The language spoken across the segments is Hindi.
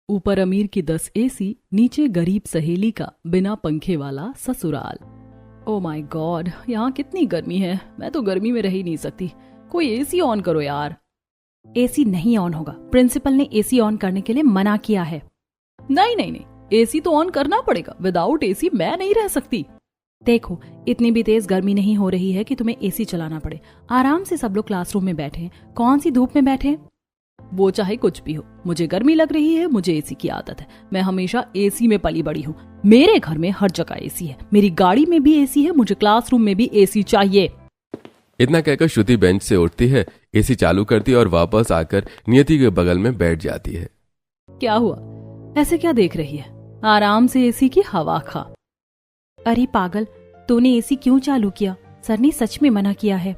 ऊपर अमीर की 10 एसी, नीचे गरीब सहेली का बिना पंखे वाला ससुराल। ओ माय गॉड, यहाँ कितनी गर्मी है। मैं तो गर्मी में रह ही नहीं सकती। कोई एसी ऑन करो यार। एसी नहीं ऑन होगा। प्रिंसिपल ने एसी ऑन करने के लिए मना किया है। नहीं नहीं नहीं, एसी तो ऑन करना पड़ेगा। विदाउट एसी मैं नहीं रह सकती। देखो, इतनी भी तेज गर्मी नहीं हो रही है कि तुम्हें एसी चलाना पड़े। आराम से सब लोग क्लासरूम में बैठे हैं। कौन सी धूप में बैठे हैं? वो चाहे कुछ भी हो, मुझे गर्मी लग रही है, मुझे एसी की आदत है। मैं हमेशा एसी में पली बड़ी हूँ। मेरे घर में हर जगह एसी है। मेरी गाड़ी में भी एसी है। मुझे क्लासरूम में भी एसी चाहिए। इतना कहकर श्रुति बेंच से उठती है, एसी चालू करती है और वापस आकर नियति के बगल में बैठ जाती है। क्या हुआ? ऐसे क्या देख रही है? आराम से एसी की हवा खा। अरे पागल, तूने एसी क्यों चालू किया? सर ने सच में मना किया है।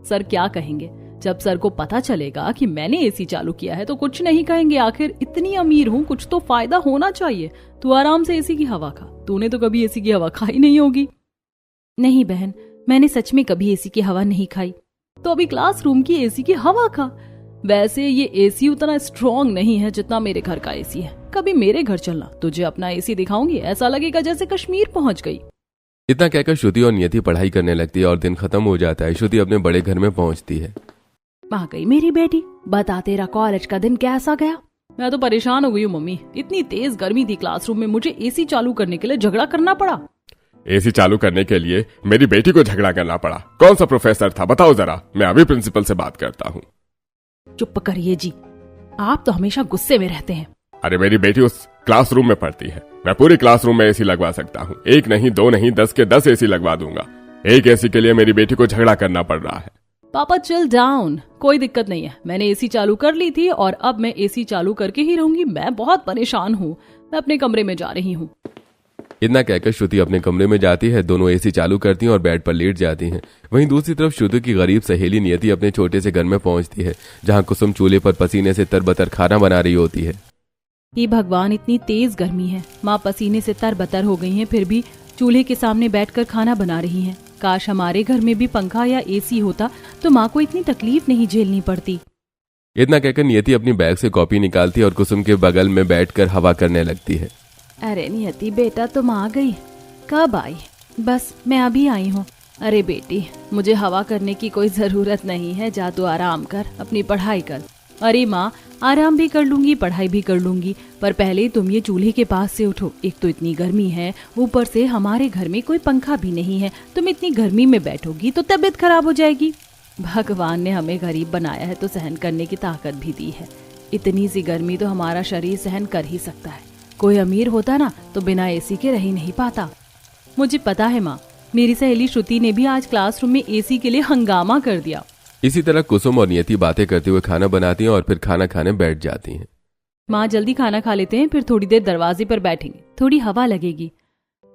सर क्या कहेंगे? जब सर को पता चलेगा कि मैंने एसी चालू किया है तो कुछ नहीं कहेंगे। आखिर इतनी अमीर हूँ, कुछ तो फायदा होना चाहिए। तू आराम से एसी की हवा खा। तूने तो कभी एसी की हवा खाई नहीं होगी। नहीं बहन, मैंने सच में कभी एसी की हवा नहीं खाई। तो अभी क्लासरूम की एसी की हवा खा। वैसे ये एसी उतना स्ट्रॉन्ग नहीं है जितना मेरे घर का एसी है। कभी मेरे घर चलना, तुझे अपना एसी दिखाऊंगी। ऐसा लगेगा जैसे कश्मीर पहुंच गई। इतना कहकर श्रुति और नियति पढ़ाई करने लगती है और दिन खत्म हो जाता है। श्रुति अपने बड़े घर में पहुंचती है। आ गई मेरी बेटी। बता, तेरा कॉलेज का दिन कैसा गया? मैं तो परेशान हो गई हूँ मम्मी। इतनी तेज गर्मी थी क्लासरूम में, मुझे एसी चालू करने के लिए झगड़ा करना पड़ा। एसी चालू करने के लिए मेरी बेटी को झगड़ा करना पड़ा? कौन सा प्रोफेसर था, बताओ जरा। मैं अभी प्रिंसिपल से बात करता हूँ। चुप करिए जी, आप तो हमेशा गुस्से में रहते हैं। अरे मेरी बेटी उस क्लासरूम में पढ़ती है। मैं पूरी क्लासरूम में एसी लगवा सकता हूँ। एक नहीं, दो नहीं, 10 के 10 एसी लगवा दूंगा। एक एसी के लिए मेरी बेटी को झगड़ा करना पड़ रहा है। पापा चिल डाउन, कोई दिक्कत नहीं है। मैंने एसी चालू कर ली थी और अब मैं एसी चालू करके ही रहूंगी। मैं बहुत परेशान हूँ। मैं अपने कमरे में जा रही हूँ। इतना कहकर श्रुति अपने कमरे में जाती है। दोनों एसी चालू करती हैं और बेड पर लेट जाती हैं। वहीं दूसरी तरफ श्रुति की गरीब सहेली नियति अपने छोटे से घर में पहुंचती है, जहां कुसुम चूल्हे पर पसीने से तरबतर खाना बना रही होती है। ये भगवान, इतनी तेज गर्मी है। माँ पसीने से तरबतर हो गई हैं, फिर भी चूल्हे के सामने बैठकर खाना बना रही हैं। काश हमारे घर में भी पंखा या एसी होता तो माँ को इतनी तकलीफ नहीं झेलनी पड़ती। इतना कहकर नियति अपनी बैग से कॉपी निकालती है और कुसुम के बगल में बैठकर हवा करने लगती है। अरे नियति बेटा, तुम आ गई? कब आई? बस मैं अभी आई हूँ। अरे बेटी, मुझे हवा करने की कोई जरूरत नहीं है। जा तू आराम कर, अपनी पढ़ाई कर। अरे माँ, आराम भी कर लूंगी, पढ़ाई भी कर लूंगी, पर पहले तुम ये चूल्हे के पास से उठो। एक तो इतनी गर्मी है, ऊपर से हमारे घर में कोई पंखा भी नहीं है। तुम इतनी गर्मी में बैठोगी तो तबीयत खराब हो जाएगी। भगवान ने हमें गरीब बनाया है तो सहन करने की ताकत भी दी है। इतनी सी गर्मी तो हमारा शरीर सहन कर ही सकता है। कोई अमीर होता ना तो बिना एसी के रह ही नहीं पाता। मुझे पता है माँ, मेरी सहेली श्रुति ने भी आज क्लासरूम में एसी के लिए हंगामा कर दिया। इसी तरह कुसुम और नियति बातें करते हुए खाना बनाती हैं और फिर खाना खाने बैठ जाती हैं। माँ जल्दी खाना खा लेते हैं, फिर थोड़ी देर दरवाजे पर बैठेंगे, थोड़ी हवा लगेगी।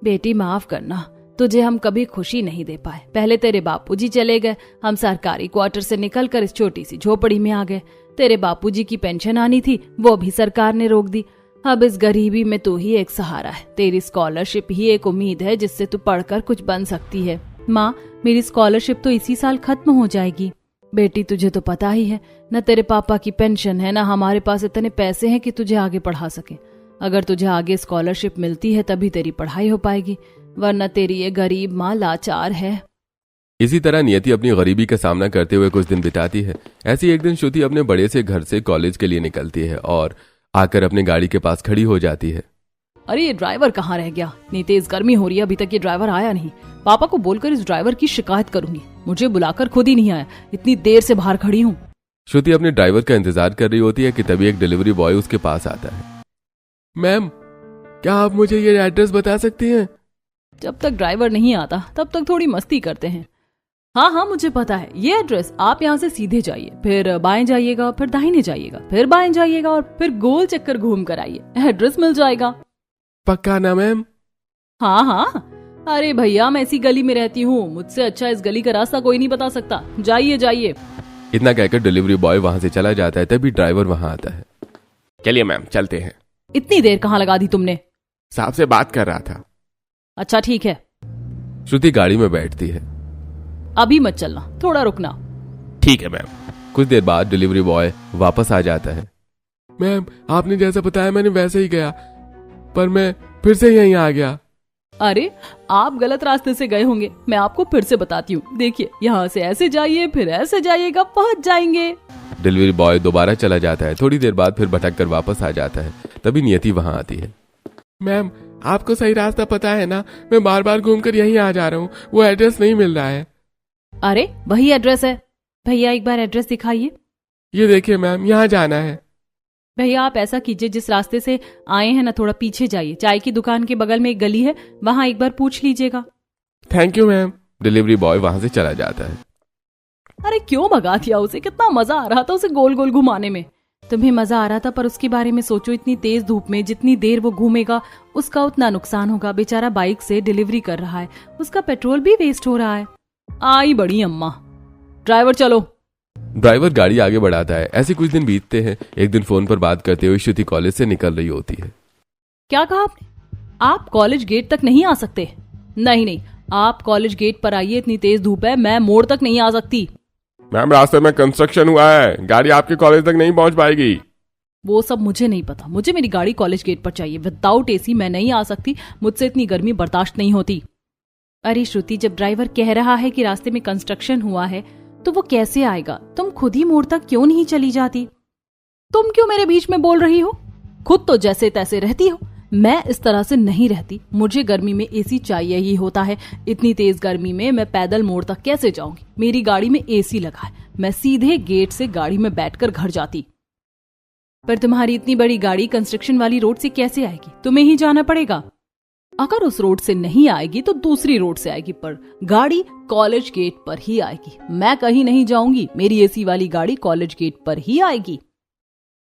बेटी माफ करना, तुझे हम कभी खुशी नहीं दे पाए। पहले तेरे बापूजी चले गए, हम सरकारी क्वार्टर से निकलकर इस छोटी सी झोपड़ी में आ गए। तेरे बापूजी की पेंशन आनी थी, वो भी सरकार ने रोक दी। अब इस गरीबी में तू ही एक सहारा है। तेरी स्कॉलरशिप ही एक उम्मीद है जिससे तू पढ़कर कुछ बन सकती है। माँ, मेरी स्कॉलरशिप तो इसी साल खत्म हो जाएगी। बेटी तुझे तो पता ही है, न तेरे पापा की पेंशन है, न हमारे पास इतने पैसे हैं कि तुझे आगे पढ़ा सके। अगर तुझे आगे स्कॉलरशिप मिलती है तभी तेरी पढ़ाई हो पाएगी, वरना तेरी ये गरीब माँ लाचार है। इसी तरह नियति अपनी गरीबी का सामना करते हुए कुछ दिन बिताती है। ऐसी एक दिन श्रुति अपने बड़े से घर से कॉलेज के लिए निकलती है और आकर अपनी गाड़ी के पास खड़ी हो जाती है। अरे ये ड्राइवर कहाँ रह गया? इतनी तेज गर्मी हो रही है, अभी तक ये ड्राइवर आया नहीं। पापा को बोलकर इस ड्राइवर की शिकायत करूंगी। मुझे बुलाकर खुद ही नहीं आया, इतनी देर से बाहर खड़ी हूँ। श्रुति अपने ड्राइवर का इंतजार कर रही होती है कि तभी एक डिलीवरी बॉय उसके पास आता है। मैम, क्या आप मुझे ये एड्रेस बता सकती हैं? जब तक ड्राइवर नहीं आता तब तक थोड़ी मस्ती करते हैं। हाँ हाँ, मुझे पता है ये एड्रेस। आप यहाँ से सीधे जाइए, फिर बाएं जाइएगा, फिर दाहिने जाइएगा, फिर बाएं जाइएगा और फिर गोल चक्कर घूम कर आइए। एड्रेस मिल जाएगा। पक्का ना मैम? हाँ हाँ, अरे भैया मैं इसी गली में रहती हूँ, मुझसे अच्छा इस गली का रास्ता कोई नहीं बता सकता। जाइए जाइए। इतना कहकर डिलीवरी बॉय वहाँ से चला जाता है। तभी ड्राइवर वहाँ आता है। चलिए मैम, चलते हैं। इतनी देर कहाँ लगा दी तुमने? साहब से बात कर रहा था। अच्छा ठीक है। श्रुति गाड़ी में बैठती है। अभी मत चलना, थोड़ा रुकना। ठीक है मैम। कुछ देर बाद डिलीवरी बॉय वापस आ जाता है। मैम आपने जैसा बताया मैंने वैसे ही गया, पर मैं फिर से यहीं आ गया। अरे आप गलत रास्ते से गए होंगे, मैं आपको फिर से बताती हूँ। देखिए यहाँ से ऐसे जाइए, फिर ऐसे जाइएगा, पहुँच जाएंगे। डिलीवरी बॉय दोबारा चला जाता है। थोड़ी देर बाद फिर भटक कर वापस आ जाता है। तभी नियति वहां आती है। मैम आपको सही रास्ता पता है ना, मैं बार बार घूमकर यहीं आ जा रहा हूँ, वो एड्रेस नहीं मिल रहा है। अरे वही एड्रेस है भैया, एक बार एड्रेस दिखाइए। ये देखिए मैम, यहाँ जाना है। भैया आप ऐसा कीजिए, जिस रास्ते से आए हैं ना थोड़ा पीछे जाइए, चाय की दुकान के बगल में एक गली है, वहां एक बार पूछ लीजिएगा। Thank you ma'am. Delivery boy वहां से चला जाता है। अरे क्यों भगा दिया उसे, कितना मजा आ रहा था उसे गोल गोल घुमाने में। तुम्हें मजा आ रहा था, पर उसके बारे में सोचो, इतनी तेज धूप में जितनी देर वो घूमेगा उसका उतना नुकसान होगा। बेचारा बाइक से डिलीवरी कर रहा है, उसका पेट्रोल भी वेस्ट हो रहा है। आई बड़ी अम्मा, ड्राइवर चलो। ड्राइवर गाड़ी आगे बढ़ाता है। ऐसे कुछ दिन बीतते हैं। एक दिन फोन पर बात करते हुए श्रुति कॉलेज से निकल रही होती है। क्या कहा आपने? आप कॉलेज गेट तक नहीं आ सकते? नहीं, आप कॉलेज गेट पर आइए, इतनी तेज धूप है, मैं मोड़ तक नहीं आ सकती। मैम रास्ते में कंस्ट्रक्शन हुआ है, गाड़ी आपके कॉलेज तक नहीं पहुंच पाएगी। वो सब मुझे नहीं पता, मुझे मेरी गाड़ी कॉलेज गेट पर चाहिए। विदाउट एसी मैं नहीं आ सकती, मुझसे इतनी गर्मी बर्दाश्त नहीं होती। अरे श्रुति, जब ड्राइवर कह रहा है कि रास्ते में कंस्ट्रक्शन हुआ है तो वो कैसे आएगा? तुम खुद ही मोड़ तक क्यों नहीं चली जाती? तुम क्यों मेरे बीच में बोल रही हो? खुद तो जैसे तैसे रहती हो, मैं इस तरह से नहीं रहती। मुझे गर्मी में एसी चाहिए ही होता है। इतनी तेज गर्मी में मैं पैदल मोड़ तक कैसे जाऊंगी? मेरी गाड़ी में एसी लगा है, मैं सीधे गेट से गाड़ी में बैठकर घर जाती। पर तुम्हारी इतनी बड़ी गाड़ी कंस्ट्रक्शन वाली रोड से कैसे आएगी? तुम्हें ही जाना पड़ेगा। अगर उस रोड से नहीं आएगी तो दूसरी रोड से आएगी, पर गाड़ी कॉलेज गेट पर ही आएगी। मैं कहीं नहीं जाऊंगी, मेरी एसी वाली गाड़ी कॉलेज गेट पर ही आएगी।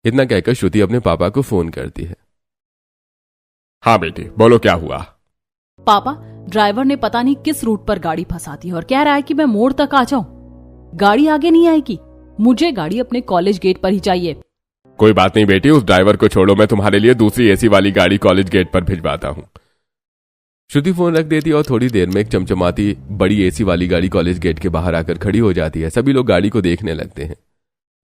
इतना कहकर श्रुति अपने पापा को फोन करती है। हाँ बेटी बोलो, क्या हुआ? पापा, ड्राइवर ने पता नहीं किस रूट पर गाड़ी फंसा दी और कह रहा है कि मैं मोड़ तक आ जाऊं। गाड़ी आगे नहीं आएगी, मुझे गाड़ी अपने कॉलेज गेट पर ही चाहिए। कोई बात नहीं बेटी, उस ड्राइवर को छोड़ो, मैं तुम्हारे लिए दूसरी एसी वाली गाड़ी कॉलेज गेट पर भिजवाता हूँ। श्रुति फोन रख देती है और थोड़ी देर में एक चमचमाती बड़ी एसी वाली गाड़ी कॉलेज गेट के बाहर आकर खड़ी हो जाती है। सभी लोग गाड़ी को देखने लगते हैं।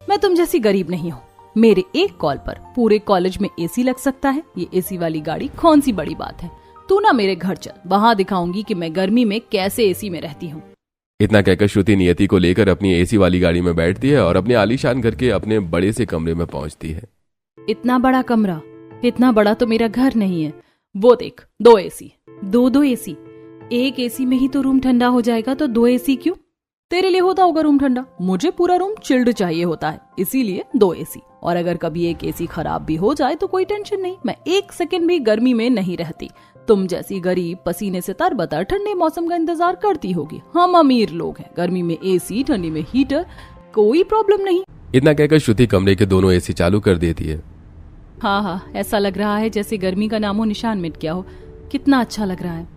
मैं तुम जैसी गरीब नहीं हूँ, मेरे एक कॉल पर पूरे कॉलेज में एसी लग सकता है। ये एसी वाली गाड़ी कौन सी बड़ी बात है? तू ना मेरे घर चल, वहां दिखाऊंगी कि मैं गर्मी में कैसे एसी में रहती हूँ। इतना कहकर श्रुति नियति को लेकर अपनी एसी वाली गाड़ी में बैठती है और अपने आलीशान घर के अपने बड़े से कमरे में पहुंचती है। इतना बड़ा कमरा, इतना बड़ा तो मेरा घर नहीं है। वो देख, दो एसी, दो एसी। एक एसी में ही तो रूम ठंडा हो जाएगा, तो दो एसी क्यों? तेरे लिए होता होगा रूम ठंडा, मुझे पूरा रूम चिल्ड चाहिए होता है, इसीलिए दो एसी। और अगर कभी एक एसी खराब भी हो जाए तो कोई टेंशन नहीं, मैं एक सेकंड भी गर्मी में नहीं रहती। तुम जैसी गरीब पसीने से तरबतर ठंडे मौसम का इंतजार करती होगी। हम अमीर लोग हैं, गर्मी में एसी, ठंडी में हीटर, कोई प्रॉब्लम नहीं। इतना कहकर श्रुति कमरे के दोनों एसी चालू कर देती है। हाँ, ऐसा लग रहा है जैसे गर्मी का नामो निशान मिट गया हो। कितना अच्छा लग रहा है।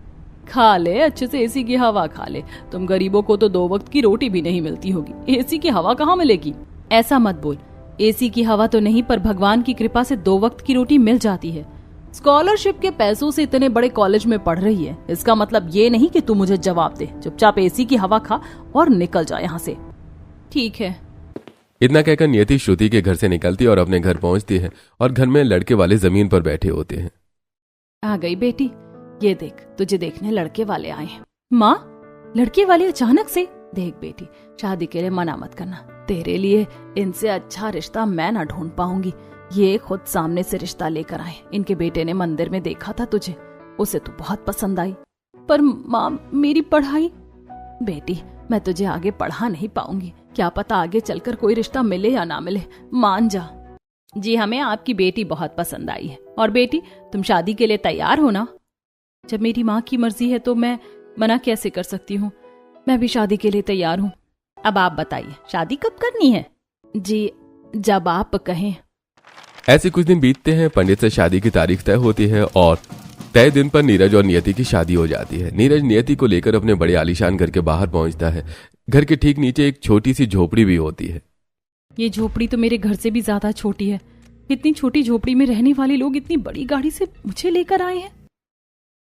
खा ले अच्छे से एसी की हवा खा ले। तुम गरीबों को तो 2 वक्त की रोटी भी नहीं मिलती होगी, एसी की हवा कहाँ मिलेगी? ऐसा मत बोल, एसी की हवा तो नहीं, पर भगवान की कृपा से 2 वक्त की रोटी मिल जाती है। स्कॉलरशिप के पैसों से इतने बड़े कॉलेज में पढ़ रही है, इसका मतलब ये नहीं कि तू मुझे जवाब दे। चुपचाप एसी की हवा खा और निकल जा यहाँ से। ठीक है। इतना कहकर नियति श्रुति के घर से निकलती है और अपने घर पहुंचती है और घर में लड़के वाले जमीन पर बैठे होते हैं। आ गई बेटी, ये देख, तुझे देखने लड़के वाले आए हैं। माँ, लड़के वाले अचानक से? देख बेटी, शादी के लिए मना मत करना। तेरे लिए इनसे अच्छा रिश्ता मैं ना ढूंढ पाऊंगी। ये खुद सामने से रिश्ता लेकर आए। इनके बेटे ने मंदिर में देखा था तुझे, उसे तो बहुत पसंद आई। पर माँ, मेरी पढ़ाई? बेटी, मैं तुझे आगे पढ़ा नहीं पाऊंगी, क्या पता आगे चलकर कोई रिश्ता मिले या ना मिले, मान जा। जी, हमें आपकी बेटी बहुत पसंद आई है। और बेटी, तुम शादी के लिए तैयार हो ना? जब मेरी माँ की मर्जी है तो मैं मना कैसे कर सकती हूँ? मैं भी शादी के लिए तैयार हूँ। अब आप बताइए, शादी कब करनी है? जी, जब आप कहें। ऐसे कुछ दिन बीतते हैं। पंडित से शादी की तारीख तय होती है और तय दिन पर नीरज और नियति की शादी हो जाती है। नीरज नियति को लेकर अपने बड़े आलीशान घर के बाहर पहुंचता है। घर के ठीक नीचे एक छोटी सी झोपड़ी भी होती है। ये झोपड़ी तो मेरे घर से भी ज्यादा छोटी है। इतनी छोटी झोपड़ी में रहने वाले लोग इतनी बड़ी गाड़ी से मुझे लेकर आए हैं।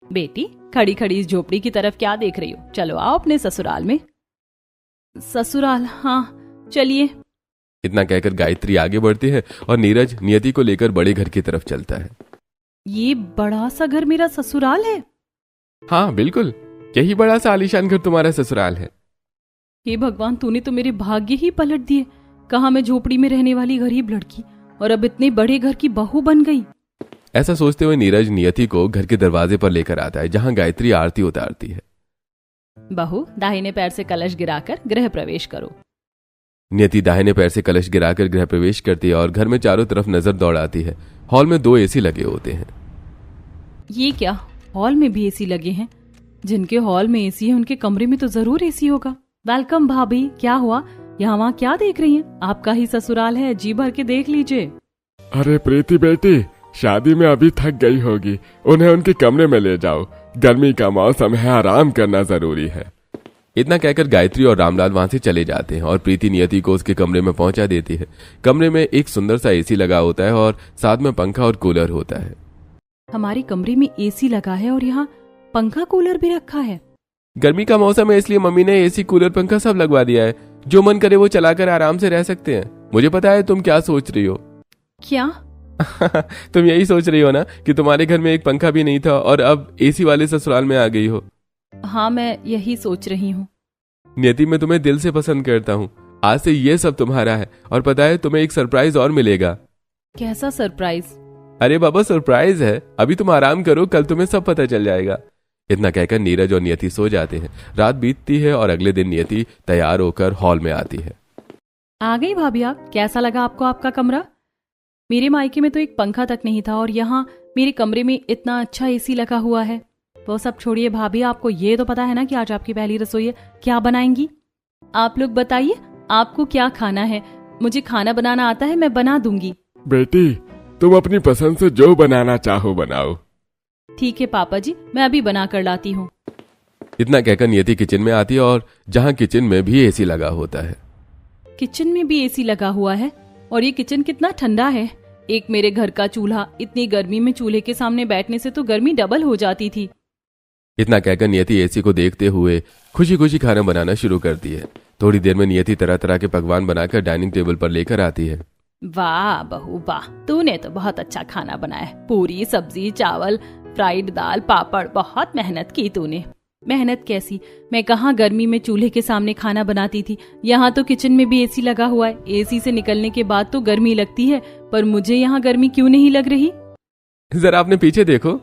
बेटी, खड़ी खड़ी इस झोपड़ी की तरफ क्या देख रही हो? चलो आओ अपने ससुराल में। ससुराल? हाँ चलिए। इतना कहकर गायत्री आगे बढ़ती है और नीरज नियति को लेकर बड़े घर की तरफ चलता है। ये बड़ा सा घर मेरा ससुराल है? हाँ बिल्कुल, यही बड़ा सा आलीशान घर तुम्हारा ससुराल है। हे भगवान, तूने तो मेरे भाग्य ही पलट दिए। कहा मैं झोपड़ी में रहने वाली गरीब लड़की और अब इतने बड़े घर की बहू बन गई। ऐसा सोचते हुए नीरज नियति को घर के दरवाजे पर लेकर आता है, जहां गायत्री आरती उतारती है। बहू, दाहिने पैर से कलश गिराकर गृह प्रवेश करो। नियति दाहिने पैर से कलश गिराकर गृह प्रवेश करती है और घर में चारों तरफ नजर दौड़ाती है। हॉल में 2 एसी लगे होते हैं। ये क्या, हॉल में भी एसी लगे हैं? जिनके हॉल में एसी है उनके कमरे में तो जरूर एसी होगा। वेलकम भाभी, क्या हुआ? यहाँ वहाँ क्या देख रही हैं? आपका ही ससुराल है, जी भर के देख लीजिए। अरे प्रीति बेटी, शादी में अभी थक गई होगी, उन्हें उनके कमरे में ले जाओ। गर्मी का मौसम है, आराम करना जरूरी है। इतना कहकर गायत्री और रामलाल वहां से चले जाते हैं और प्रीति नियति को उसके कमरे में पहुंचा देती है। कमरे में एक सुंदर सा एसी लगा होता है और साथ में पंखा और कूलर होता है। हमारे कमरे में एसी लगा है और यहाँ पंखा कूलर भी रखा है। गर्मी का मौसम है, इसलिए मम्मी ने एसी कूलर पंखा सब लगवा दिया है। जो मन करे वो चलाकर आराम से रह सकते हैं। मुझे पता है तुम क्या सोच रही हो। क्या? तुम यही सोच रही हो ना कि तुम्हारे घर में एक पंखा भी नहीं था और अब एसी वाले ससुराल में आ गई हो। हाँ, मैं यही सोच रही हूँ। नियति, मैं तुम्हें दिल से पसंद करता हूँ। आज से ये सब तुम्हारा है और पता है तुम्हें एक सरप्राइज और मिलेगा। कैसा सरप्राइज? अरे बाबा, सरप्राइज है, अभी तुम आराम करो, कल तुम्हें सब पता चल जाएगा। इतना कहकर नीरज और नियति सो जाते हैं। रात बीतती है और अगले दिन नियति तैयार होकर हॉल में आती है। आ गई भाभी आप? कैसा लगा आपको आपका कमरा? मेरे मायके में तो एक पंखा तक नहीं था और यहाँ मेरे कमरे में इतना अच्छा एसी लगा हुआ है। वो सब छोड़िए भाभी, आपको ये तो पता है ना कि आज आपकी पहली रसोई है। क्या बनाएंगी? आप लोग बताइए, आपको क्या खाना है? मुझे खाना बनाना आता है, मैं बना दूंगी। बेटी, तुम अपनी पसंद से जो बनाना चाहो बनाओ। ठीक है पापा जी, मैं अभी बना कर लाती हूँ। इतना कहकर नियति किचन में आती है और जहाँ किचन में भी एसी लगा होता है। किचन में भी एसी लगा हुआ है और ये किचन कितना ठंडा है। एक मेरे घर का चूल्हा, इतनी गर्मी में चूल्हे के सामने बैठने से तो गर्मी डबल हो जाती थी। इतना कहकर नियति एसी को देखते हुए खुशी खुशी खाना बनाना शुरू करती है। थोड़ी देर में नियति तरह तरह के पकवान बनाकर डाइनिंग टेबल पर लेकर आती है। वाह बहू वाह, तूने तो बहुत अच्छा खाना बनाया है। पूरी, सब्जी, चावल, फ्राइड दाल, पापड़, बहुत मेहनत की तूने। मेहनत कैसी, मैं कहाँ गर्मी में चूल्हे के सामने खाना बनाती थी। यहाँ तो किचन में भी एसी लगा हुआ है। एसी से निकलने के बाद तो गर्मी लगती है, पर मुझे यहाँ गर्मी क्यों नहीं लग रही? जरा अपने पीछे देखो,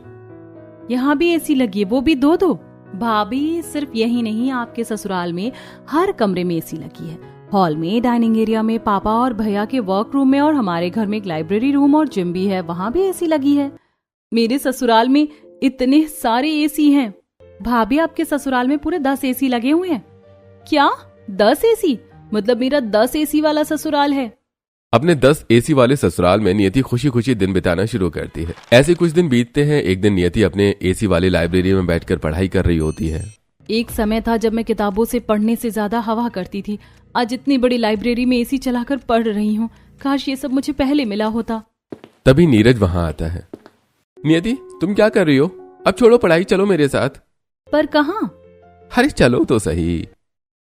यहाँ भी एसी लगी है, वो भी 2-2। भाभी, सिर्फ यही नहीं, आपके ससुराल में हर कमरे में एसी लगी है। हॉल में, डाइनिंग एरिया में, पापा और भैया के वर्क रूम में और हमारे घर में एक लाइब्रेरी रूम और जिम भी है, वहाँ भी एसी लगी है। मेरे ससुराल में इतने सारे एसी हैं। भाभी, आपके ससुराल में पूरे 10 एसी लगे हुए हैं। क्या 10 एसी? मतलब मेरा 10 एसी वाला ससुराल है। अपने 10 एसी वाले ससुराल में नियति खुशी खुशी दिन बिताना शुरू करती है। ऐसे कुछ दिन बीतते हैं। एक दिन नियति अपने एसी वाली लाइब्रेरी में बैठकर पढ़ाई कर रही होती है। एक समय था जब मैं किताबों से पढ़ने से ज्यादा हवा करती थी। आज इतनी बड़ी लाइब्रेरी में एसी चलाकर पढ़ रही हूँ। काश ये सब मुझे पहले मिला होता। तभी नीरज वहां आता है। नियति, तुम क्या कर रही हो? अब छोड़ो पढ़ाई, चलो मेरे साथ। पर कहाँ? अरे चलो तो सही।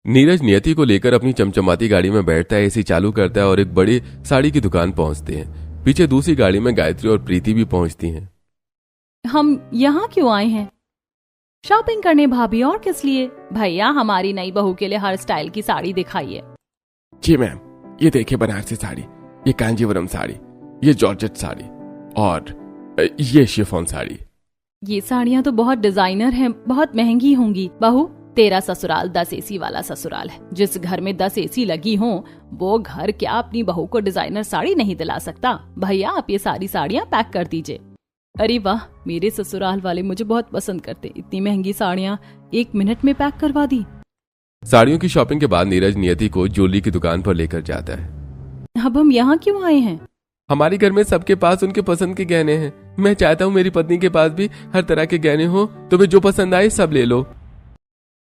नीरज नियति को लेकर अपनी चमचमाती गाड़ी में बैठता है, एसी चालू करता है और एक बड़ी साड़ी की दुकान पहुंचते हैं। पीछे दूसरी गाड़ी में गायत्री और प्रीति भी पहुंचती हैं। हम यहाँ क्यों आए हैं? शॉपिंग करने भाभी, और किस लिए? भैया, हमारी नई बहू के लिए हर स्टाइल की साड़ी दिखाइए। जी मैम, ये देखिए बनारसी साड़ी, ये कांजीवरम साड़ी, ये जॉर्जेट साड़ी और ये शिफॉन साड़ी। ये साड़ियाँ तो बहुत डिजाइनर हैं, बहुत महंगी होंगी। बहू, तेरा ससुराल 10 एसी वाला ससुराल है। जिस घर में 10 एसी लगी हो, वो घर क्या अपनी बहू को डिजाइनर साड़ी नहीं दिला सकता? भैया, आप ये सारी साड़ियाँ पैक कर दीजिए। अरे वाह, मेरे ससुराल वाले मुझे बहुत पसंद करते। इतनी महंगी साड़ियाँ 1 मिनट में पैक करवा दी। साड़ियों की शॉपिंग के बाद नीरज नियति को ज्वेलरी की दुकान पर लेकर जाता है। अब हम यहाँ क्यों आए हैं? हमारे घर में सबके पास उनके पसंद के गहने हैं। मैं चाहता हूँ मेरी पत्नी के पास भी हर तरह के गहने हो। तुम्हें जो पसंद आए सब ले लो।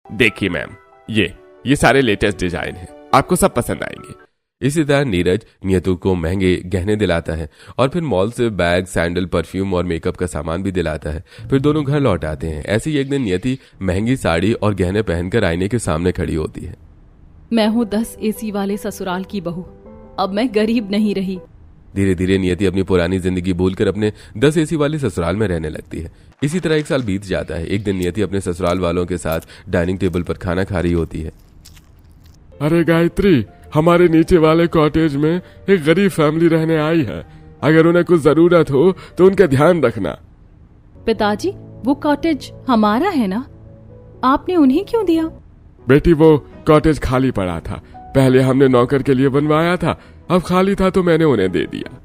देखिए मैम, ये सारे लेटेस्ट डिजाइन हैं, आपको सब पसंद आएंगे। इसी तरह नीरज नियति को महंगे गहने दिलाता है और फिर मॉल से बैग, सैंडल, परफ्यूम और मेकअप का सामान भी दिलाता है। फिर दोनों घर लौट आते हैं। ऐसे ही एक दिन नियति महंगी साड़ी और गहने पहनकर आईने के सामने खड़ी होती है। मैं हूँ 10 एसी वाले ससुराल की बहू। अब मैं गरीब नहीं रही। धीरे धीरे नियति अपनी पुरानी जिंदगी भूलकर अपने 10 एसी वाले ससुराल में रहने लगती है। इसी तरह 1 साल बीत जाता है। एक दिन नियति अपने ससुराल वालों के साथ डाइनिंग टेबल पर खाना खा रही होती है। अरे गायत्री, हमारे नीचे वाले कॉटेज में एक गरीब फैमिली रहने आई है। अगर उन्हें कुछ जरूरत हो तो उनका ध्यान रखना। पिताजी, वो कॉटेज हमारा है ना? आपने उन्हें क्यों दिया? बेटी, वो कॉटेज खाली पड़ा था। पहले हमने नौकर के लिए बनवाया था, अब खाली था तो मैंने उन्हें दे दिया।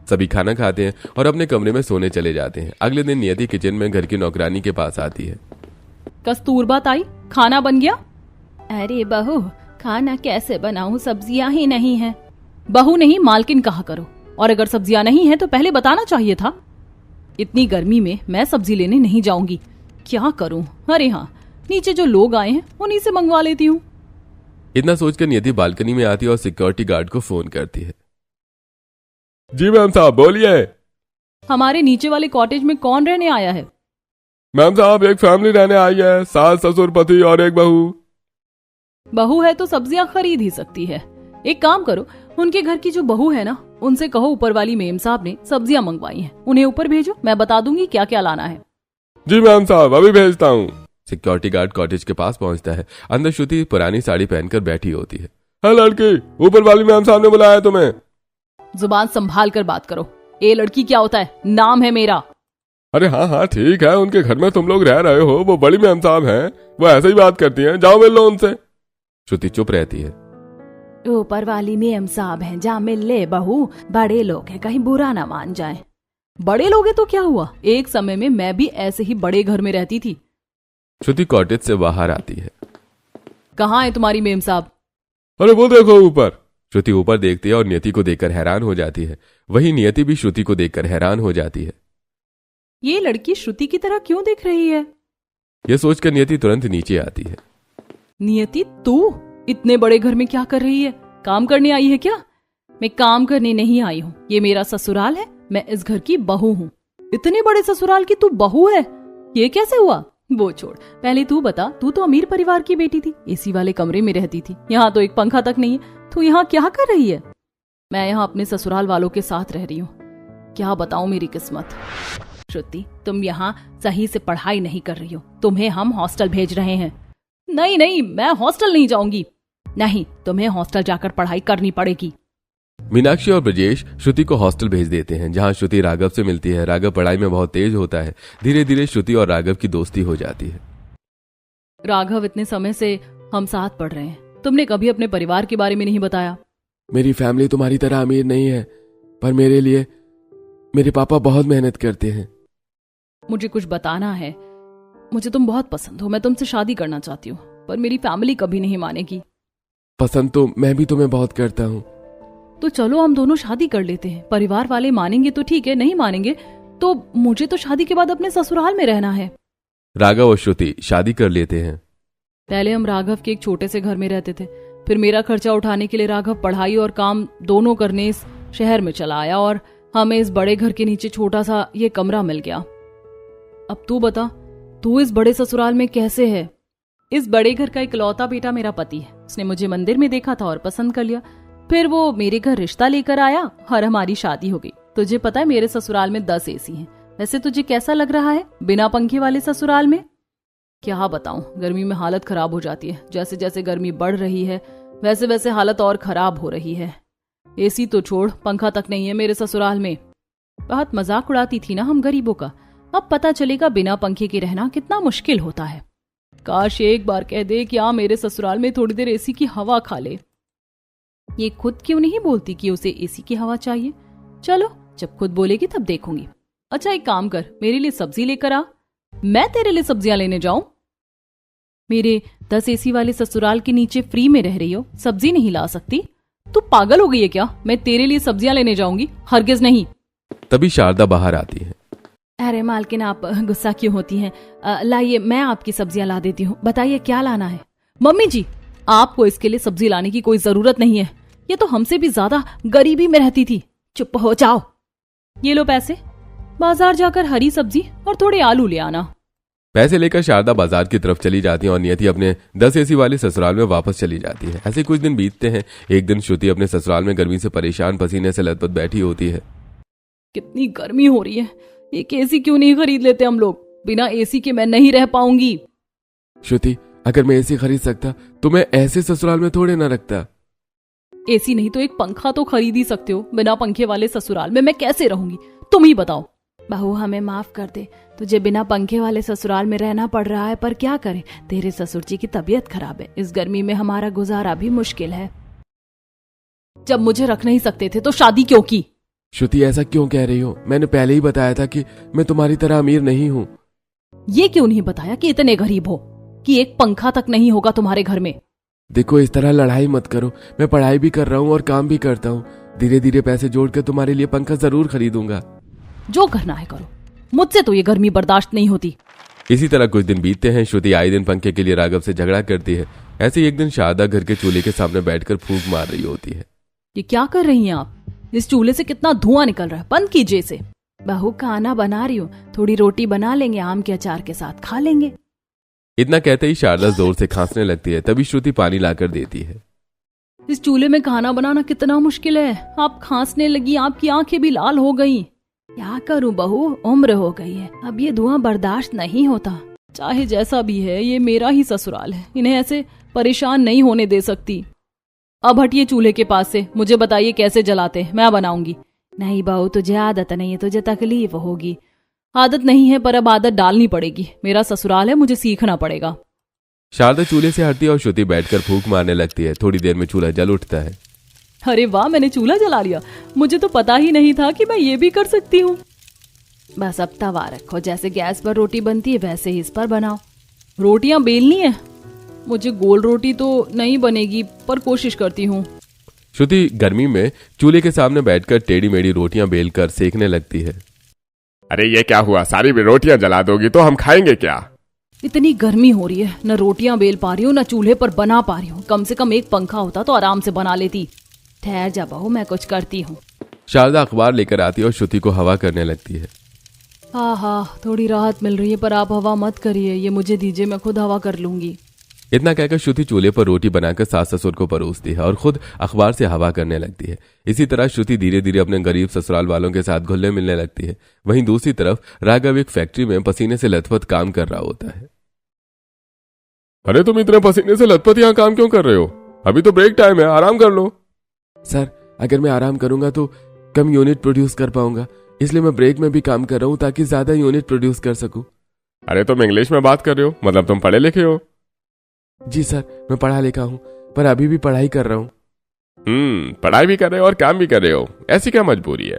सभी खाना खाते हैं और अपने कमरे में सोने चले जाते हैं। अगले दिन नियति किचन में घर की नौकरानी के पास आती है। कस्तूरबा ताई, खाना बन गया? अरे बहू, खाना कैसे बनाऊं, सब्जियां ही नहीं है। बहू नहीं, मालकिन कहा करो। और अगर सब्जियां नहीं है तो पहले बताना चाहिए था। इतनी गर्मी में मैं सब्जी लेने नहीं जाऊंगी। क्या करूं? अरे हाँ, नीचे जो लोग आए हैं उन्हीं से मंगवा लेती हूँ। इतना सोचकर नियति बालकनी में आती है और सिक्योरिटी गार्ड को फोन करती है। जी मैम साहब, बोलिए। हमारे नीचे वाले कॉटेज में कौन रहने आया है? मैम साहब, एक फैमिली रहने आई है, सास, ससुर, पति और एक बहू। बहू है तो सब्जियां खरीद ही सकती है। एक काम करो, उनके घर की जो बहू है ना, उनसे कहो ऊपर वाली मेम साहब ने सब्जियां मंगवाई हैं, उन्हें ऊपर भेजो। मैं बता दूंगी क्या क्या लाना है। जी मैम साहब, अभी भेजता हूँ। सिक्योरिटी गार्ड कॉटेज के पास पहुंचता है। अंदर श्रुति पुरानी साड़ी पहनकर बैठी होती है। है लड़की, ऊपर वाली मैम साहब ने बुलाया तुम्हें। जुबान संभाल कर बात करो। ए लड़की क्या होता है? नाम है मेरा। अरे हाँ हाँ ठीक है, उनके घर में तुम लोग रह रहे हो, वो बड़ी मैम साहब हैं, वो ऐसे ही बात करती हैं, जाओ मिल लो उनसे। श्रुति चुप रहती है। ऊपर वाली मेम साहब हैं, जा मिल ले बहू, बड़े लोग हैं, कहीं बुरा ना मान जाए। बड़े लोग हैं तो क्या हुआ? एक समय में मैं भी ऐसे ही बड़े घर में रहती थी। श्रुति कॉटेज से बाहर आती है। कहाँ है तुम्हारी मेम साहब? अरे वो देखो ऊपर। श्रुति ऊपर देखती है और नियति को देखकर हैरान हो जाती है। वही नियति भी श्रुति को देखकर हैरान हो जाती है। ये लड़की श्रुति की तरह क्यों दिख रही है? यह सोचकर नियति तुरंत नीचे आती है। नियति, तू इतने बड़े घर में क्या कर रही है? काम करने आई है क्या? मैं काम करने नहीं आई हूँ, ये मेरा ससुराल है, मैं इस घर की बहू हूँ। इतने बड़े ससुराल की तू बहू है? ये कैसे हुआ? वो छोड़, पहले तू बता, तू तो अमीर परिवार की बेटी थी, एसी वाले कमरे में रहती थी, यहाँ तो एक पंखा तक नहीं है। तू यहाँ क्या कर रही है? मैं यहाँ अपने ससुराल वालों के साथ रह रही हूँ। क्या बताऊँ मेरी किस्मत। श्रुति, तुम यहाँ सही से पढ़ाई नहीं कर रही हो, तुम्हें हम हॉस्टल भेज रहे हैं। नहीं नहीं, मैं हॉस्टल नहीं जाऊंगी। नहीं, तुम्हें हॉस्टल जाकर पढ़ाई करनी पड़ेगी। मीनाक्षी और ब्रजेश श्रुति को हॉस्टल भेज देते हैं, जहां श्रुति राघव से मिलती है। राघव पढ़ाई में बहुत तेज होता है। धीरे धीरे श्रुति और राघव की दोस्ती हो जाती है। राघव, इतने समय से हम साथ पढ़ रहे हैं, तुमने कभी अपने परिवार के बारे में नहीं बताया। मेरी फैमिली तुम्हारी तरह अमीर नहीं है, पर मेरे लिए मेरे पापा बहुत मेहनत करते हैं। मुझे कुछ बताना है। मुझे तुम बहुत पसंद हो, मैं तुमसे शादी करना चाहती हूँ, पर मेरी फैमिली कभी नहीं मानेगी। पसंद तो मैं भी तुम्हें बहुत करता हूँ। तो चलो हम दोनों शादी कर लेते हैं। परिवार वाले मानेंगे तो ठीक है, नहीं मानेंगे तो मुझे तो शादी के बाद अपने ससुराल में रहना है। राघव और श्रुति शादी कर लेते हैं। पहले हम राघव के एक छोटे से घर में रहते थे, फिर मेरा खर्चा उठाने के लिए राघव पढ़ाई और काम दोनों करने इस शहर में चला आया और हमें इस बड़े घर के नीचे छोटा सा ये कमरा मिल गया। अब तू बता, तू इस बड़े ससुराल में कैसे है? इस बड़े घर का इकलौता बेटा मेरा पति है। उसने मुझे मंदिर में देखा था और पसंद कर लिया, फिर वो मेरे घर रिश्ता लेकर आया और हमारी शादी हो गई। तुझे पता है मेरे ससुराल में 10 एसी हैं। वैसे तुझे कैसा लग रहा है बिना पंखे वाले ससुराल में? क्या बताऊं, गर्मी में हालत खराब हो जाती है। जैसे जैसे गर्मी बढ़ रही है वैसे वैसे हालत और खराब हो रही है। एसी तो छोड़, पंखा तक नहीं है मेरे ससुराल में। बहुत मजाक उड़ाती थी ना हम गरीबों का, अब पता चलेगा बिना पंखे के रहना कितना मुश्किल होता है। काश एक बार कह दे कि मेरे ससुराल में थोड़ी देर एसी की हवा खा ले। ये खुद क्यों नहीं बोलती कि उसे एसी की हवा चाहिए? चलो, जब खुद बोलेगी तब देखूंगी। अच्छा एक काम कर, मेरे लिए सब्जी लेकर आ। मैं तेरे लिए सब्जियां लेने जाऊं? मेरे 10 एसी वाले ससुराल के नीचे फ्री में रह रही हो, सब्जी नहीं ला सकती? तू पागल हो गई है क्या? मैं तेरे लिए सब्जियां लेने जाऊंगी? हरगिज नहीं। तभी शारदा बाहर आती है। अरे मालकिन, आप गुस्सा क्यों होती हैं? लाइए, मैं आपकी सब्जियां ला देती हूँ। बताइए क्या लाना है? मम्मी जी, आपको इसके लिए सब्जी लाने की कोई जरूरत नहीं है। ये तो हमसे भी ज्यादा गरीबी में रहती थी। चुप हो जाओ। ये लो पैसे, बाजार जाकर हरी सब्जी और थोड़े आलू ले आना। पैसे लेकर शारदा बाजार की तरफ चली जाती है और नियति अपने 10 एसी वाले ससुराल में वापस चली जाती है। ऐसे कुछ दिन बीतते हैं। एक दिन श्रुति अपने ससुराल में गर्मी से परेशान पसीने से लथपथ बैठी होती है। कितनी गर्मी हो रही है, एक एसी क्यों नहीं खरीद लेते हम लोग? बिना एसी के मैं नहीं रह पाऊंगी। श्रुति, अगर मैं एसी खरीद सकता तो मैं ऐसे ससुराल में थोड़े ना रखता। एसी नहीं तो एक पंखा तो खरीद ही सकते हो। बिना पंखे वाले ससुराल में मैं कैसे रहूंगी, तुम ही बताओ। बहू हमें माफ कर दे, तुझे बिना पंखे वाले ससुराल में रहना पड़ रहा है, पर क्या करें, तेरे ससुर जी की तबीयत खराब है, इस गर्मी में हमारा गुजारा भी मुश्किल है। जब मुझे रख नहीं सकते थे तो शादी क्यों की? श्रुति, ऐसा क्यों कह रही हो? मैंने पहले ही बताया था कि मैं तुम्हारी तरह अमीर नहीं हूँ। ये क्यों नहीं बताया कि इतने गरीब हो कि एक पंखा तक नहीं होगा तुम्हारे घर में? देखो, इस तरह लड़ाई मत करो। मैं पढ़ाई भी कर रहा हूँ और काम भी करता हूँ। धीरे धीरे पैसे जोड़कर तुम्हारे लिए पंखा जरूर खरीदूंगा। जो करना है करो, मुझसे तो ये गर्मी बर्दाश्त नहीं होती। इसी तरह कुछ दिन बीतते हैं। श्रुति आए दिन पंखे के लिए राघव से झगड़ा करती है। ऐसे ही एक दिन शारदा घर के चूल्हे के सामने बैठकर फूंक मार रही होती है। ये क्या कर रही हैं आप? इस चूल्हे से कितना धुआं निकल रहा है, बंद कीजिए इसे। बहू खाना बना रही हूँ, थोड़ी रोटी बना लेंगे, आम के अचार के साथ खा लेंगे। इतना कहते ही शारदा जोर से खांसने लगती है। तभी श्रुति पानी लाकर देती है। इस चूल्हे में खाना बनाना कितना मुश्किल है। आप खांसने लगी, आपकी आंखें भी लाल हो गई। क्या करूं बहू, उम्र हो गई है, अब ये धुआं बर्दाश्त नहीं होता। चाहे जैसा भी है, ये मेरा ही ससुराल है, इन्हें ऐसे परेशान नहीं होने दे सकती। अब हटिए चूल्हे के पास से, मुझे बताइए कैसे जलाते हैं, मैं बनाऊंगी। नहीं बहू, तुझे आदत नहीं है, तुझे तकलीफ होगी। आदत नहीं है पर अब आदत डालनी पड़ेगी। मेरा ससुराल है, मुझे सीखना पड़ेगा। शारदा चूल्हे से हटती है और श्रुति बैठकर फूंक मारने लगती है। थोड़ी देर में चूल्हा जल उठता है। अरे वाह, मैंने चूल्हा जला लिया। मुझे तो पता ही नहीं था कि मैं ये भी कर सकती हूँ। बस अब तवा रखो, जैसे गैस पर रोटी बनती है वैसे ही इस पर बनाओ। रोटियां बेलनी है? मुझे गोल रोटी तो नहीं बनेगी, पर कोशिश करती हूँ। श्रुति गर्मी में चूल्हे के सामने बैठकर टेढ़ी मेढ़ी रोटियां बेलकर सेकने लगती है। अरे ये क्या हुआ, सारी रोटियां जला दोगी तो हम खाएंगे क्या? इतनी गर्मी हो रही है, न रोटियां बेल पा रही हूँ न चूल्हे पर बना पा रही हूँ। कम से कम एक पंखा होता तो आराम से बना लेती। ठहर जा बहू, मैं कुछ करती हूँ। शारदा अखबार लेकर आती है और श्रुति को हवा करने लगती है। हाँ, थोड़ी राहत मिल रही है, पर आप हवा मत करिए, ये मुझे दीजिए, मैं खुद हवा कर लूंगी। इतना कहकर श्रुति चूल्हे पर रोटी बनाकर सास ससुर को परोसती है और खुद अखबार से हवा करने लगती है। इसी तरह श्रुति धीरे धीरे अपने गरीब ससुराल वालों के साथ घुलने मिलने लगती है। वहीं दूसरी तरफ राघव एक फैक्ट्री में पसीने से लथपथ काम कर रहा होता है। अरे तुम इतने पसीने से लथपथ यहाँ काम क्यों कर रहे हो? अभी तो ब्रेक टाइम है, आराम कर लो। सर, अगर मैं आराम करूंगा तो कम यूनिट प्रोड्यूस कर पाऊंगा, इसलिए मैं ब्रेक में भी काम कर रहा हूँ ताकि ज्यादा यूनिट प्रोड्यूस कर सकूं। अरे तुम इंग्लिश में बात कर रहे हो, मतलब तुम पढ़े लिखे हो? जी सर, मैं पढ़ा लिखा हूँ, पर अभी भी पढ़ाई कर रहा हूँ। पढ़ाई भी कर रहे हो और काम भी कर रहे हो, ऐसी क्या मजबूरी है?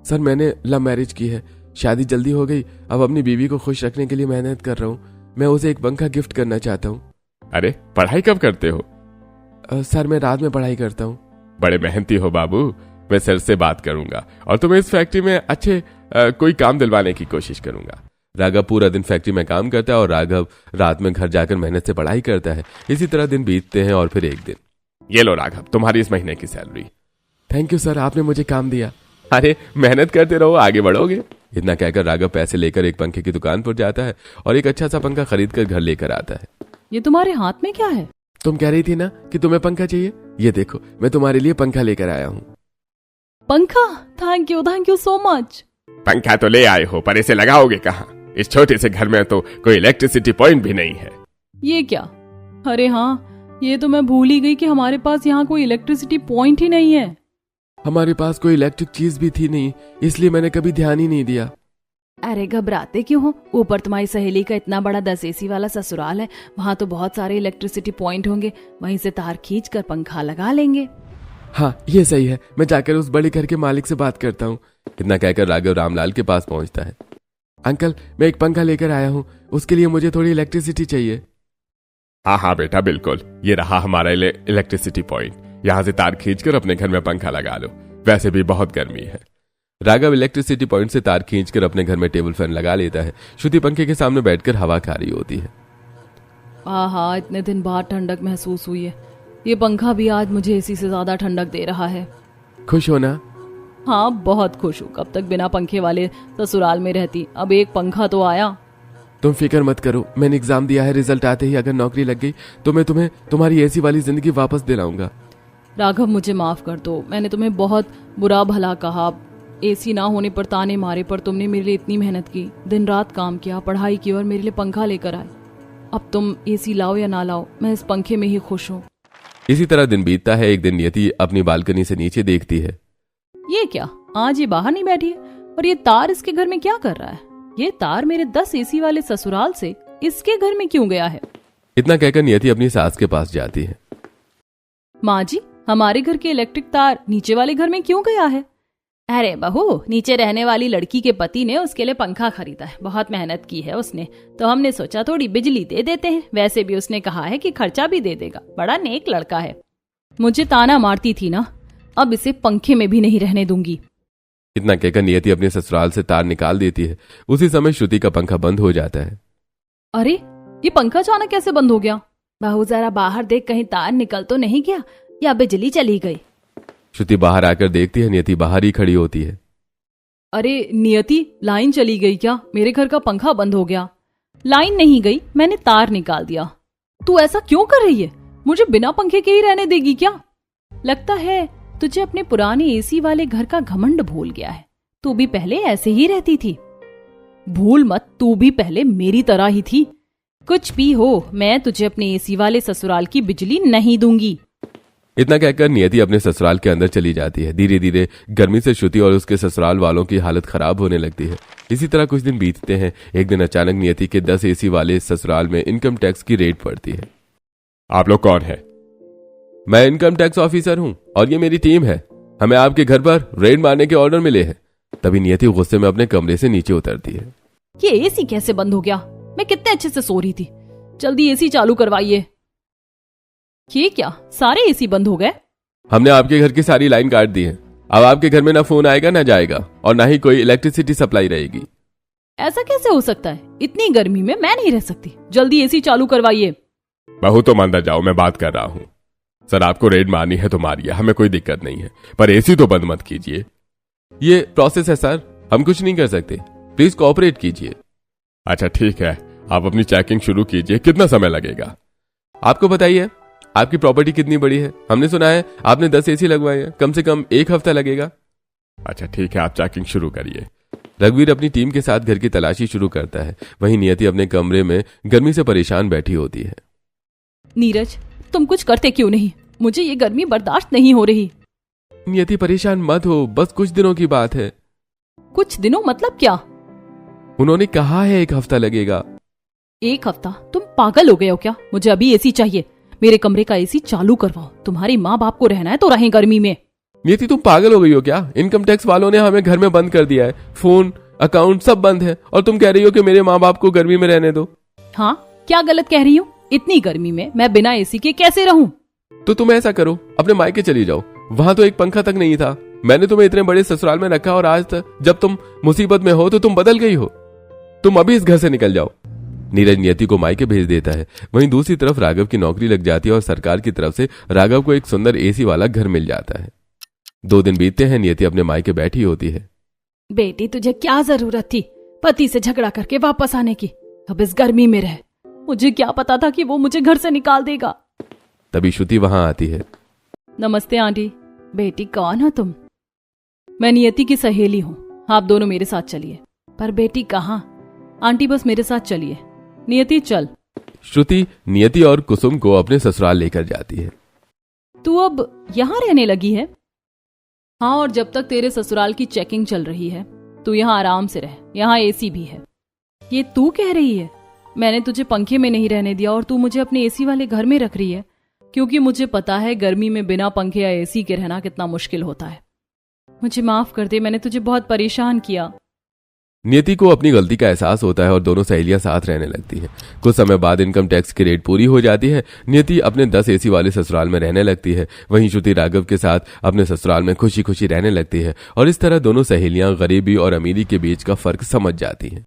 सर, मैंने लव मैरिज की है, शादी जल्दी हो गई। अब अपनी बीवी को खुश रखने के लिए मेहनत कर रहा हूँ। मैं उसे एक पंखा गिफ्ट करना चाहता हूँ। अरे पढ़ाई कब करते हो? सर, मैं रात में पढ़ाई करता हूँ। बड़े मेहनती हो बाबू, मैं सर से बात करूंगा और तुम्हें इस फैक्ट्री में अच्छे कोई काम दिलवाने की कोशिश करूंगा। राघव पूरा दिन फैक्ट्री में काम करता है और राघव रात में घर जाकर मेहनत से पढ़ाई करता है। इसी तरह दिन बीतते हैं और फिर एक दिन, ये लो राघव, तुम्हारी इस महीने की सैलरी। थैंक यू सर, आपने मुझे काम दिया। अरे मेहनत करते रहो, आगे बढ़ोगे। इतना कहकर राघव पैसे लेकर एक पंखे की दुकान पर जाता है और एक अच्छा सा पंखा खरीद कर घर लेकर आता है। ये तुम्हारे हाथ में क्या है? तुम कह रही थी ना कि तुम्हें पंखा चाहिए, ये देखो मैं तुम्हारे लिए पंखा लेकर आया हूँ। पंखा? Thank you so much. पंखा तो ले आए हो, पर इसे लगाओगे कहाँ? इस छोटे से घर में तो कोई इलेक्ट्रिसिटी पॉइंट भी नहीं है। ये क्या? अरे हाँ, ये तो मैं भूल ही गई कि हमारे पास यहाँ कोई इलेक्ट्रिसिटी पॉइंट ही नहीं है। हमारे पास कोई इलेक्ट्रिक चीज भी थी नहीं, इसलिए मैंने कभी ध्यान ही नहीं दिया। अरे घबराते क्यों हो? ऊपर तुम्हारी सहेली का इतना बड़ा 10 एसी वाला ससुराल है, वहाँ तो बहुत सारे इलेक्ट्रिसिटी पॉइंट होंगे, वहीं से तार खींच कर पंखा लगा लेंगे। हाँ, ये सही है, मैं जाकर उस बड़े घर के मालिक से बात करता हूँ। इतना कहकर राघव रामलाल के पास पहुंचता है। अंकल, मैं एक पंखा लेकर आया हूँ, उसके लिए मुझे थोड़ी इलेक्ट्रिसिटी चाहिए। हाँ बेटा, बिल्कुल, ये रहा हमारा इलेक्ट्रिसिटी पॉइंट। यहाँ से तार खींचकर अपने घर में पंखा लगा लो, वैसे भी बहुत गर्मी है। राघव इलेक्ट्रिसिटी पॉइंट से तार खींचकर अपने घर में टेबल फैन लगा लेता है। श्रुति पंखे के सामने बैठकर हवा खा रही होती है। हाँ, इतने दिन बाद ठंडक महसूस हुई है। ये पंखा भी आज मुझे एसी से ज्यादा ठंडक दे रहा है। खुश हो ना? हाँ, बहुत खुश हूँ। कब तक बिना पंखे वाले ससुराल में रहती, अब एक पंखा तो आया। तुम फिक्र मत करो, मैंने एग्जाम दिया है, रिजल्ट आते ही अगर नौकरी लग गई तो मैं तुम्हें तुम्हारी एसी वाली जिंदगी वापस दिलाऊंगा। राघव मुझे माफ कर दो, मैंने तुम्हें बहुत बुरा भला कहा, एसी ना होने पर ताने मारे, पर तुमने मेरे लिए इतनी मेहनत की, दिन रात काम किया, पढ़ाई की और मेरे लिए पंखा लेकर आए। अब तुम एसी लाओ या ना लाओ, मैं इस पंखे में ही खुश हूँ। इसी तरह दिन बीतता है। एक दिन नियति अपनी बालकनी से नीचे देखती है। ये क्या, आज ये बाहर नहीं बैठी है और ये तार इसके घर में क्या कर रहा है? ये तार मेरे 10 एसी वाले ससुराल से इसके घर में क्यों गया है? इतना कहकर नियति अपनी सास के पास जाती है। माँ जी, हमारे घर के इलेक्ट्रिक तार नीचे वाले घर में क्यों गया है? अरे बहू, नीचे रहने वाली लड़की के पति ने उसके लिए पंखा खरीदा है, बहुत मेहनत की है उसने, तो हमने सोचा थोड़ी बिजली दे देते हैं। वैसे भी उसने कहा है कि खर्चा भी दे देगा, बड़ा नेक लड़का है। मुझे ताना मारती थी ना, अब इसे पंखे में भी नहीं रहने दूंगी। इतना कहकर नियति अपने ससुराल से तार निकाल देती है। उसी समय श्रुति का पंखा बंद हो जाता है। अरे, ये पंखा अचानक कैसे बंद हो गया? बहू जरा बाहर देख, कहीं तार निकल तो नहीं गया या बिजली चली गई। श्रुति बाहर आकर देखती है, नियति बाहर ही खड़ी होती है। अरे नियति, लाइन चली गई क्या? मेरे घर का पंखा बंद हो गया। लाइन नहीं गई, मैंने तार निकाल दिया। तू ऐसा क्यों कर रही है? मुझे बिना पंखे के ही रहने देगी क्या? लगता है तुझे अपने पुराने एसी वाले घर का घमंड भूल गया है। तू भी पहले ऐसे ही रहती थी। भूल मत, तू भी पहले मेरी तरह ही थी। कुछ भी हो, मैं तुझे अपने एसी वाले ससुराल की बिजली नहीं दूंगी। इतना कहकर नियति अपने ससुराल के अंदर चली जाती है। धीरे धीरे गर्मी से श्रुति और उसके ससुराल वालों की हालत खराब होने लगती है। इसी तरह कुछ दिन बीतते हैं। एक दिन अचानक नियति के 10 एसी वाले ससुराल में इनकम टैक्स की रेड पड़ती है। आप लोग कौन है? मैं इनकम टैक्स ऑफिसर हूँ और ये मेरी टीम है। हमें आपके घर पर रेड मारने के ऑर्डर मिले हैं। तभी नियति गुस्से में अपने कमरे से नीचे उतरती है। ये एसी कैसे बंद हो गया? मैं कितने अच्छे से सो रही थी। जल्दी एसी चालू करवाइए। ये क्या, सारे एसी बंद हो गए? हमने आपके घर की सारी लाइन काट दी है। अब आपके घर में ना फोन आएगा ना जाएगा और ना ही कोई इलेक्ट्रिसिटी सप्लाई रहेगी। ऐसा कैसे हो सकता है? इतनी गर्मी में मैं नहीं रह सकती। जल्दी एसी चालू करवाइए। बहू तुम अंदर जाओ, मैं बात कर रहा हूँ। सर, आपको रेड मारनी है तो मारिए, हमें कोई दिक्कत नहीं है, पर एसी तो बंद मत कीजिए। ये प्रोसेस है सर, हम कुछ नहीं कर सकते, प्लीज कोऑपरेट कीजिए। अच्छा ठीक है, आप अपनी चेकिंग शुरू कीजिए। कितना समय लगेगा? आपको बताइए, आपकी प्रॉपर्टी कितनी बड़ी है? हमने सुना है आपने 10 एसी लगवाए हैं, कम से कम 1 हफ्ता लगेगा। अच्छा ठीक है, आप चेकिंग शुरू करिए। रघुवीर अपनी टीम के साथ घर की तलाशी शुरू करता है। वहीं नियति अपने कमरे में गर्मी से परेशान बैठी होती है। नीरज, तुम कुछ करते क्यों नहीं? मुझे ये गर्मी बर्दाश्त नहीं हो रही। नियति परेशान मत हो, बस कुछ दिनों की बात है। कुछ दिनों मतलब क्या? उन्होंने कहा है 1 हफ्ता लगेगा। 1 हफ्ता? तुम पागल हो गए हो क्या? मुझे अभी एसी चाहिए। मेरे कमरे का एसी चालू करवाओ। तुम्हारी माँ बाप को रहना है तो रहें गर्मी में। नियति तुम पागल हो गई हो क्या? इनकम टैक्स वालों ने हमें घर में बंद कर दिया है, फोन अकाउंट सब बंद है, और तुम कह रही हो कि मेरे माँ बाप को गर्मी में रहने दो। हाँ, क्या गलत कह रही हूँ? इतनी गर्मी में मैं बिना एसी के कैसे रहूं? तो तुम ऐसा करो, अपने मायके चली जाओ। वहां तो एक पंखा तक नहीं था। मैंने तुम्हें इतने बड़े ससुराल में रखा और आज तक जब तुम मुसीबत में हो तो तुम बदल गई हो। तुम अभी इस घर से निकल जाओ। नीरज नियति को मायके भेज देता है। वहीं दूसरी तरफ राघव की नौकरी लग जाती है और सरकार की तरफ से राघव को एक सुंदर एसी वाला घर मिल जाता है। 2 दिन बीतते हैं। नियति अपने मायके बैठी होती है। बेटी, तुझे क्या जरूरत थी पति से झगड़ा करके वापस आने की? अब इस गर्मी में रह। मुझे क्या पता था कि वो मुझे घर से निकाल देगा। तभी श्रुति वहां आती है। नमस्ते आंटी। बेटी, कौन हो तुम? मैं नियति की सहेली हूँ। आप दोनों मेरे साथ चलिए। पर बेटी कहाँ? आंटी बस मेरे साथ चलिए। नियति चल। श्रुति नियति और कुसुम को अपने ससुराल लेकर जाती है। तू अब यहाँ रहने लगी है? हाँ, और जब तक तेरे ससुराल की चेकिंग चल रही है तू यहाँ आराम से रह। यहाँ एसी भी है। ये तू कह रही है? मैंने तुझे पंखे में नहीं रहने दिया और तू मुझे अपने एसी वाले घर में रख रही है, क्योंकि मुझे पता है गर्मी में बिना पंखे या एसी के रहना कितना मुश्किल होता है। मुझे माफ कर दे, मैंने तुझे बहुत परेशान किया। नियति को अपनी गलती का एहसास होता है और दोनों सहेलियां साथ रहने लगती हैं। कुछ समय बाद इनकम टैक्स की रेट पूरी हो जाती है। नियति अपने 10 एसी वाले ससुराल में रहने लगती है। वहीं श्रुति राघव के साथ अपने ससुराल में खुशी खुशी रहने लगती है और इस तरह दोनों सहेलियां गरीबी और अमीरी के बीच का फर्क समझ जाती हैं।